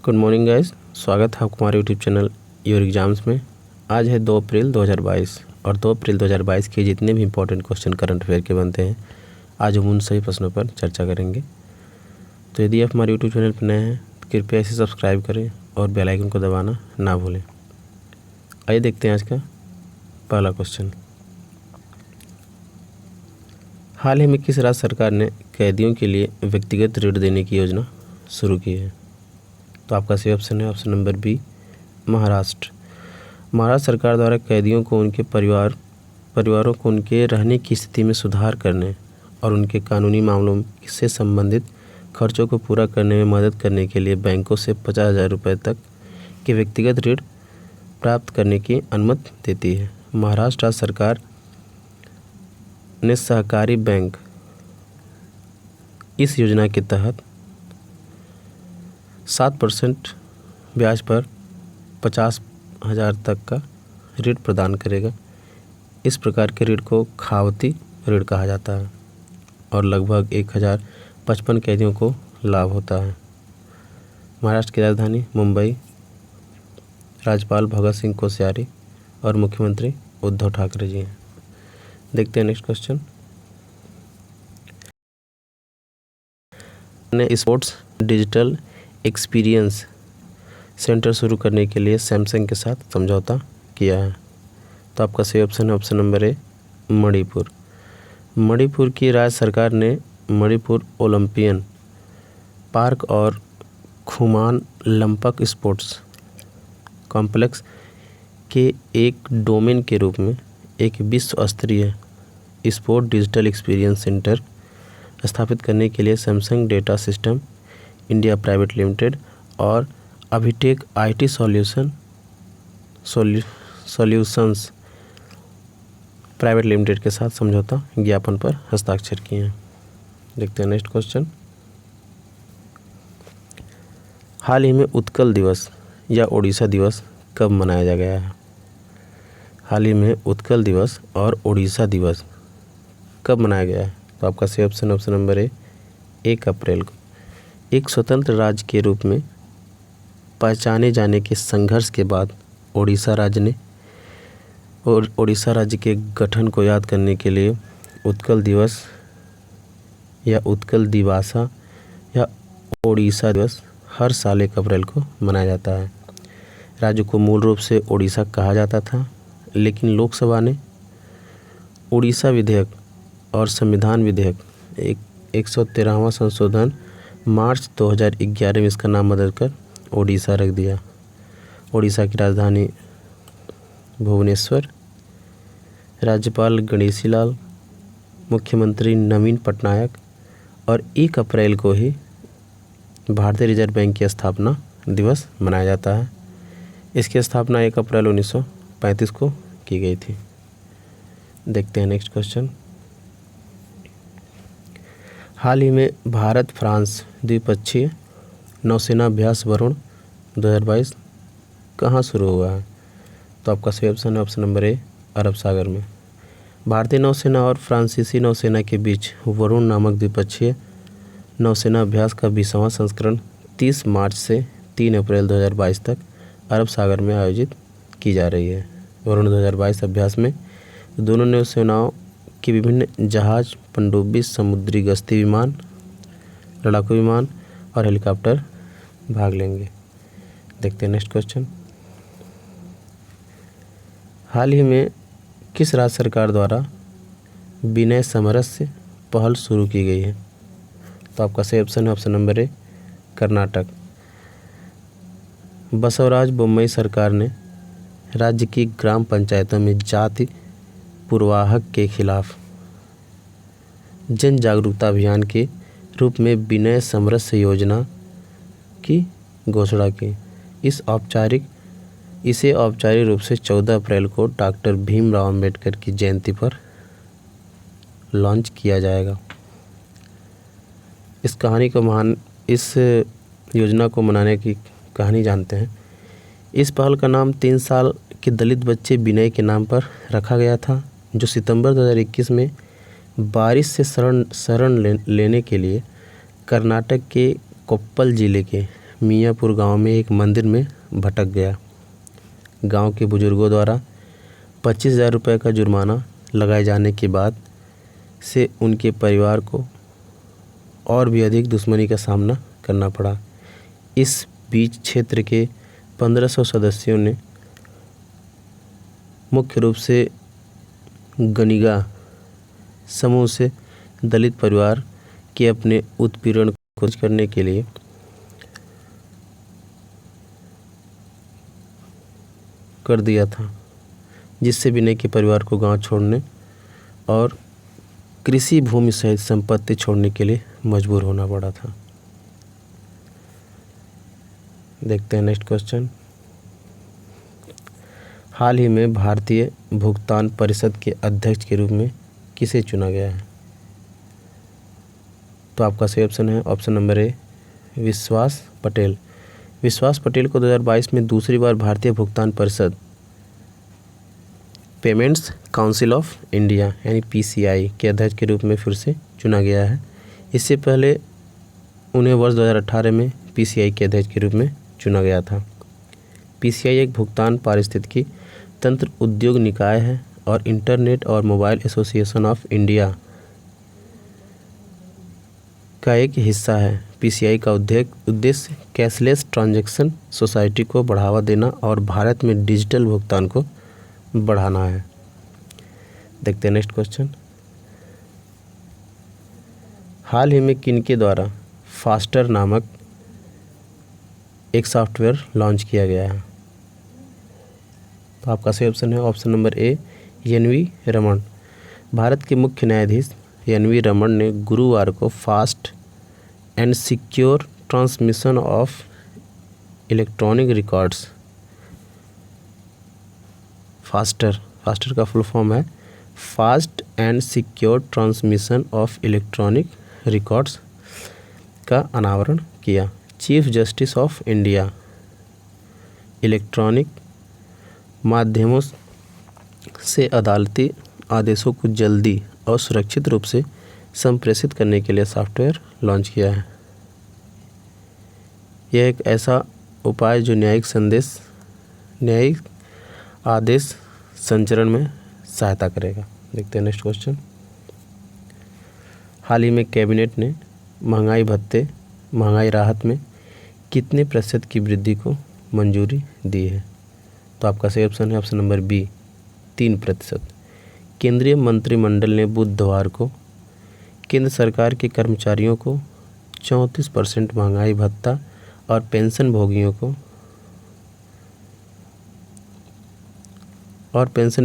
Good morning guys, स्वागत है आपको हमारे यूट्यूब चैनल योर एग्ज़ाम्स में। आज है 2 अप्रैल 2022 और 2 अप्रैल 2022 के जितने भी इंपॉर्टेंट क्वेश्चन करंट अफेयर के बनते हैं, आज हम उन सभी प्रश्नों पर चर्चा करेंगे। तो यदि आप हमारे यूट्यूब चैनल पर नए हैं तो कृपया इसे सब्सक्राइब करें और बेल आइकन को दबाना ना भूलें। आइए देखते हैं आज का पहला क्वेश्चन। हाल ही में किस राज्य सरकार ने कैदियों के लिए व्यक्तिगत ऋण देने की योजना शुरू की है? तो आपका सही ऑप्शन है option number B, Maharashtra. Maharashtra सरकार द्वारा कैदियों को उनके परिवारों को उनके रहने की स्थिति में सुधार करने और उनके कानूनी मामलों से संबंधित खर्चों को पूरा करने में मदद करने के लिए बैंकों से 50,000 रुपये तक के व्यक्तिगत ऋण प्राप्त करने की अनुमति देती है। महाराष्ट्र राज्य सरकार ने सहकारी बैंक इस योजना के तहत 7% ब्याज पर 50,000 तक का ऋण प्रदान करेगा। इस प्रकार के ऋण को खावती ऋण कहा जाता है और लगभग 1055 कैदियों को लाभ होता है। महाराष्ट्र की राजधानी मुंबई, राज्यपाल भगत सिंह कोश्यारी और मुख्यमंत्री उद्धव ठाकरे जी हैं। देखते हैं नेक्स्ट क्वेश्चन। ने स्पोर्ट्स डिजिटल एक्सपीरियंस सेंटर शुरू करने के लिए सैमसंग के साथ समझौता किया है। तो आपका सही ऑप्शन है option number A, Manipur. Manipur की राज्य सरकार ने मणिपुर ओलंपियन पार्क और खुमान लंपक स्पोर्ट्स कॉम्प्लेक्स के एक डोमेन के रूप में एक विश्व स्तरीय स्पोर्ट डिजिटल एक्सपीरियंस सेंटर स्थापित करने के लिए Samsung data system India private limited और अभिटेक IT सॉल्यूशंस प्राइवेट लिमिटेड के साथ समझौता ज्ञापन पर हस्ताक्षर किए हैं। देखते हैं नेक्स्ट क्वेश्चन। हाल ही में उत्कल दिवस या ओडिशा दिवस कब मनाया गया है? हाल ही में उत्कल दिवस और ओडिशा दिवस कब मनाया गया है? तो आपका सही ऑप्शन ऑप्शन नंबर ए, 1 अप्रैल को। एक स्वतंत्र राज्य के रूप में पहचाने जाने के संघर्ष के बाद ओडिशा राज्य के गठन को याद करने के लिए उत्कल दिवस या उत्कल दिवासा या ओडिशा दिवस हर साल 1 अप्रैल को मनाया जाता है। राज्य को मूल रूप से ओडिशा कहा जाता था, लेकिन लोकसभा ने ओडिशा विधेयक और संविधान विधेयक 113वां संशोधन मार्च 2011 में इसका नाम बदलकर ओडिशा रख दिया। ओडिशा की राजधानी भुवनेश्वर, राज्यपाल गणेशी लाल, मुख्यमंत्री नवीन पटनायक और 1 अप्रैल को ही भारतीय रिजर्व बैंक की स्थापना दिवस मनाया जाता है। इसकी स्थापना 1 अप्रैल 1935 को की गई थी। देखते हैं नेक्स्ट क्वेश्चन। हाल ही में भारत फ्रांस द्विपक्षीय नौसेना अभ्यास वरुण 2022 कहाँ शुरू हुआ है? तो आपका सही ऑप्शन है ऑप्शन नंबर ए, अरब सागर में। भारतीय नौसेना और फ्रांसीसी नौसेना के बीच वरुण नामक द्विपक्षीय नौसेना अभ्यास का 20वां संस्करण 30 मार्च से 3 अप्रैल 2022 तक अरब सागर में आयोजित की जा रही है। वरुण 2022 अभ्यास में दोनों नौसेनाओं की विभिन्न जहाज, पनडुब्बी, समुद्री गश्ती विमान, लड़ाकू विमान और हेलीकॉप्टर भाग लेंगे। देखते हैं नेक्स्ट क्वेश्चन। हाल ही में किस राज्य सरकार द्वारा विनय सामरस्य पहल शुरू की गई है? तो आपका सही ऑप्शन है option number A, Karnataka. Basavaraj Bommai सरकार ने राज्य की ग्राम पंचायतों में जाति पूर्वाहक के खिलाफ जन जागरूकता अभियान के रूप में विनय सामरस्य योजना की घोषणा की। इसे औपचारिक रूप से 14 अप्रैल को डॉक्टर भीमराव अंबेडकर की जयंती पर लॉन्च किया जाएगा। इस योजना को मनाने की कहानी जानते हैं। इस पहल का नाम 3 साल के दलित बच्चे विनय के नाम पर रखा गया था, जो सितंबर 2021 में बारिश से शरण लेने के लिए कर्नाटक के कोप्पल जिले के मियाँपुर गांव में एक मंदिर में भटक गया। गांव के बुजुर्गों द्वारा 25,000 रुपये का जुर्माना लगाए जाने के बाद से उनके परिवार को और भी अधिक दुश्मनी का सामना करना पड़ा। इस बीच क्षेत्र के 1500 सदस्यों ने मुख्य रूप से गणिगा समूह से दलित परिवार के अपने उत्पीड़न को करने के लिए कर दिया था, जिससे विनय के परिवार को गांव छोड़ने और कृषि भूमि सहित संपत्ति छोड़ने के लिए मजबूर होना पड़ा था। देखते हैं नेक्स्ट क्वेश्चन। हाल ही में भारतीय भुगतान परिषद के अध्यक्ष के रूप में किसे चुना गया है? तो आपका सही ऑप्शन है ऑप्शन नंबर ए विश्वास पटेल। विश्वास पटेल को 2022 में दूसरी बार भारतीय भुगतान परिषद पेमेंट्स काउंसिल ऑफ इंडिया यानी PCI के अध्यक्ष के रूप में फिर से चुना गया है। इससे पहले उन्हें वर्ष 2018 में PCI के अध्यक्ष के रूप में चुना गया था। PCI एक भुगतान पारिस्थितिकी तंत्र उद्योग निकाय है और इंटरनेट और मोबाइल एसोसिएशन ऑफ इंडिया का एक हिस्सा है। PCI का उद्देश्य कैशलेस ट्रांजैक्शन सोसाइटी को बढ़ावा देना और भारत में डिजिटल भुगतान को बढ़ाना है। देखते हैं नेक्स्ट क्वेश्चन। हाल ही में किनके द्वारा फास्टर नामक एक सॉफ्टवेयर लॉन्च किया गया है? तो आपका सही ऑप्शन है option number A NV Raman. Bharat के मुख्य न्यायाधीश NV रमन ने गुरुवार को fast and secure transmission of electronic records faster का फुल फॉर्म है fast and secure transmission of electronic records का अनावरण किया। Chief justice of India electronic माध्यमों से अदालती आदेशों को जल्दी और सुरक्षित रूप से संप्रेषित करने के लिए सॉफ्टवेयर लॉन्च किया है। यह एक ऐसा उपाय जो न्यायिक आदेश संचरण में सहायता करेगा। देखते हैं नेक्स्ट क्वेश्चन। हाल ही में कैबिनेट ने महंगाई राहत में कितने प्रतिशत की वृद्धि को मंजूरी दी है? तो आपका सही ऑप्शन है ऑप्शन नंबर बी 3%। केंद्रीय मंत्रिमंडल ने बुधवार को केंद्र सरकार के कर्मचारियों को 34% महंगाई भत्ता और पेंशन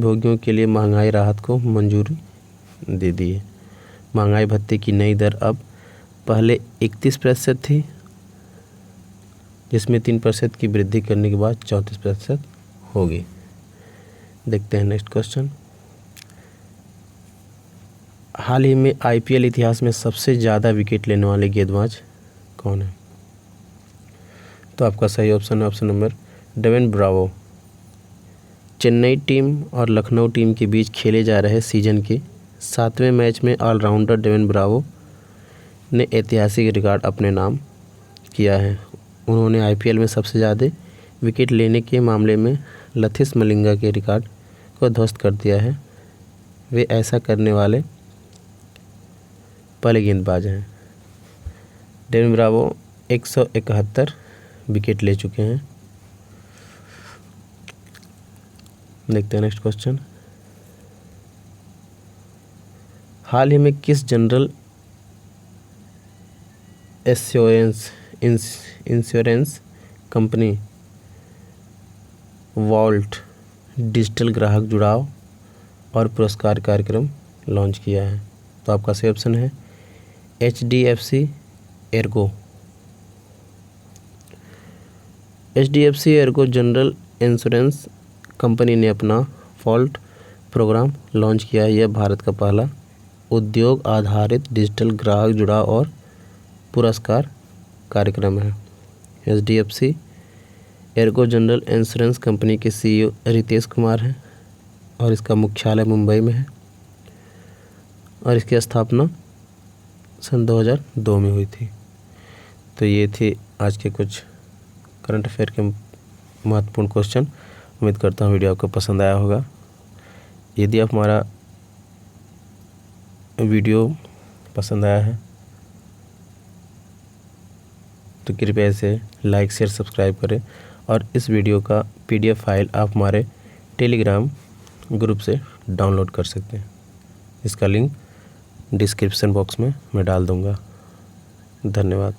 भोगियों के लिए महंगाई राहत को मंजूरी दे दी है। महंगाई भत्ते की नई दर अब पहले 31% थी, जिसमें 3% की वृद्धि करने के बाद 34% होगी। देखते हैं नेक्स्ट क्वेश्चन। हाल ही में IPL इतिहास में सबसे ज़्यादा विकेट लेने वाले गेंदबाज कौन है? तो आपका सही ऑप्शन है option number Dwayne Bravo. Chennai team और लखनऊ टीम के बीच खेले जा रहे सीजन के 7वें मैच में ऑलराउंडर डेविन ब्रावो ने ऐतिहासिक रिकॉर्ड अपने नाम किया है। उन्होंने IPL में सबसे ज़्यादा विकेट लेने के मामले में लथिस मलिंगा के रिकॉर्ड को ध्वस्त कर दिया है। वे ऐसा करने वाले पहले गेंदबाज हैं। डेविन ब्रावो 171 विकेट ले चुके हैं। देखते हैं नेक्स्ट क्वेश्चन। हाल ही में किस जनरल इंश्योरेंस कंपनी वॉल्ट डिजिटल ग्राहक जुड़ाव और पुरस्कार कार्यक्रम लॉन्च किया है? तो आपका सही ऑप्शन है HDFC Ergo. HDFC Ergo general insurance company ने अपना वॉल्ट प्रोग्राम लॉन्च किया है। यह भारत का पहला उद्योग आधारित डिजिटल ग्राहक जुड़ाव और पुरस्कार कार्यक्रम है। HDFC Ergo general insurance company के CEO रितेश कुमार हैं और इसका मुख्यालय मुंबई में है और इसकी स्थापना सन 2002 में हुई थी। तो ये थे आज के कुछ करंट अफेयर के महत्वपूर्ण क्वेश्चन। उम्मीद करता हूँ वीडियो आपको पसंद आया होगा। यदि आप हमारा वीडियो पसंद आया है तो कृपया इसे लाइक शेयर सब्सक्राइब करें और इस वीडियो का PDF फाइल आप हमारे टेलीग्राम ग्रुप से डाउनलोड कर सकते हैं। इसका लिंक डिस्क्रिप्शन बॉक्स में मैं डाल दूँगा। धन्यवाद।